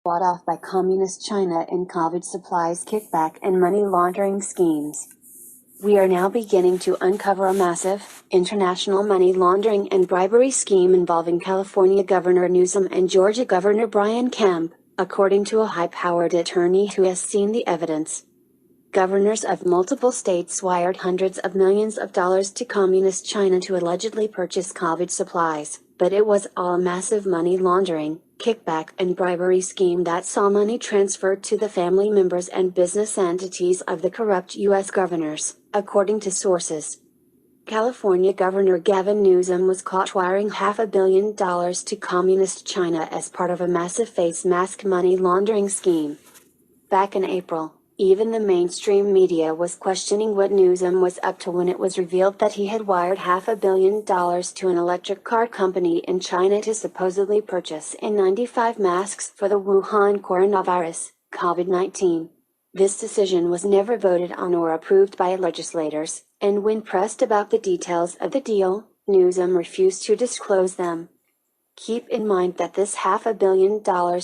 bought off by Communist China in COVID supplies, kickback, and money laundering schemes. We are now beginning to uncover a massive, international money laundering and bribery scheme involving California Governor Newsom and Georgia Governor Brian Kemp, according to a high-powered attorney who has seen the evidence. Governors of multiple states wired hundreds of millions of dollars to Communist China to allegedly purchase COVID supplies, but it was all a massive money laundering, kickback, and bribery scheme that saw money transferred to the family members and business entities of the corrupt U.S. governors, according to sources. California Governor Gavin Newsom was caught wiring $500 million to Communist China as part of a massive face mask money laundering scheme. Back in April, even the mainstream media was questioning what Newsom was up to when it was revealed that he had wired $500 million to an electric car company in China to supposedly purchase N95 masks for the Wuhan coronavirus, COVID-19. This decision was never voted on or approved by legislators, and when pressed about the details of the deal, Newsom refused to disclose them. Keep in mind that this $500 million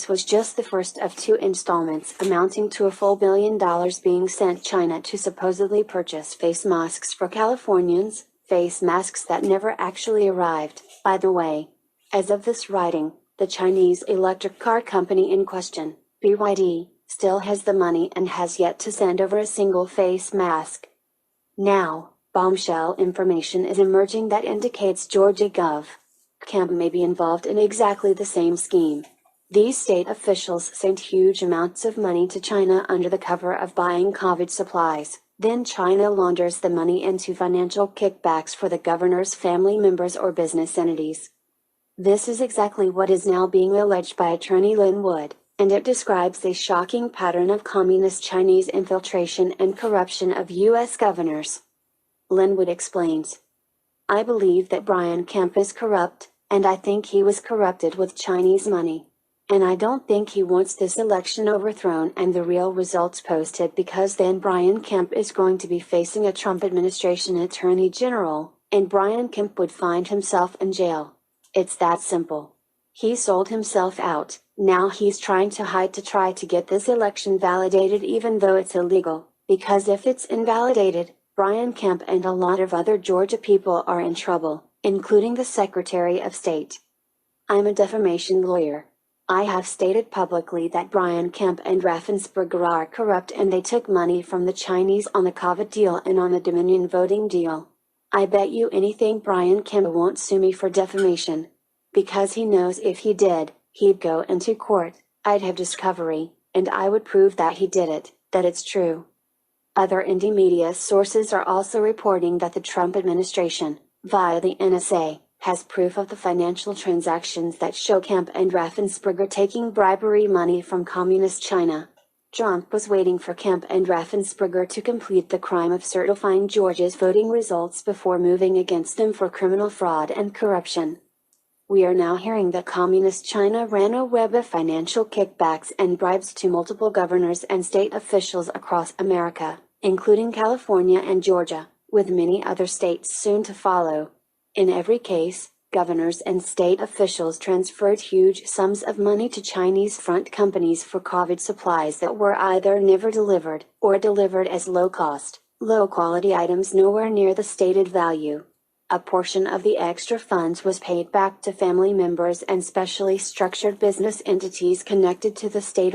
was just the first of two installments amounting to a full $1 billion being sent China to supposedly purchase face masks for Californians, face masks that never actually arrived, by the way. As of this writing, the Chinese electric car company in question, BYD, still has the money and has yet to send over a single face mask. Now, bombshell information is emerging that indicates Georgia Gov. Kemp may be involved in exactly the same scheme. These state officials sent huge amounts of money to China under the cover of buying COVID supplies. Then China launders the money into financial kickbacks for the governor's family members or business entities. This is exactly what is now being alleged by attorney Lin Wood, and it describes a shocking pattern of communist Chinese infiltration and corruption of U.S. governors. Lin Wood explains, "I believe that Brian Kemp is corrupt, and I think he was corrupted with Chinese money. And I don't think he wants this election overthrown and the real results posted, because then Brian Kemp is going to be facing a Trump administration attorney general, and Brian Kemp would find himself in jail. It's that simple. He sold himself out. Now he's trying to hide to try to get this election validated even though it's illegal, because if it's invalidated, Brian Kemp and a lot of other Georgia people are in trouble, including the Secretary of State. I'm a defamation lawyer. I have stated publicly that Brian Kemp and Raffensperger are corrupt and they took money from the Chinese on the COVID deal and on the Dominion voting deal. I bet you anything Brian Kemp won't sue me for defamation. Because he knows if he did, he'd go into court, I'd have discovery, and I would prove that he did it, that it's true." Other indie media sources are also reporting that the Trump administration, via the NSA, has proof of the financial transactions that show Kemp and Raffensperger taking bribery money from Communist China. Trump was waiting for Kemp and Raffensperger to complete the crime of certifying Georgia's voting results before moving against them for criminal fraud and corruption. We are now hearing that Communist China ran a web of financial kickbacks and bribes to multiple governors and state officials across America, including California and Georgia, with many other states soon to follow. In every case, governors and state officials transferred huge sums of money to Chinese front companies for COVID supplies that were either never delivered, or delivered as low-cost, low-quality items nowhere near the stated value. A portion of the extra funds was paid back to family members and specially structured business entities connected to the state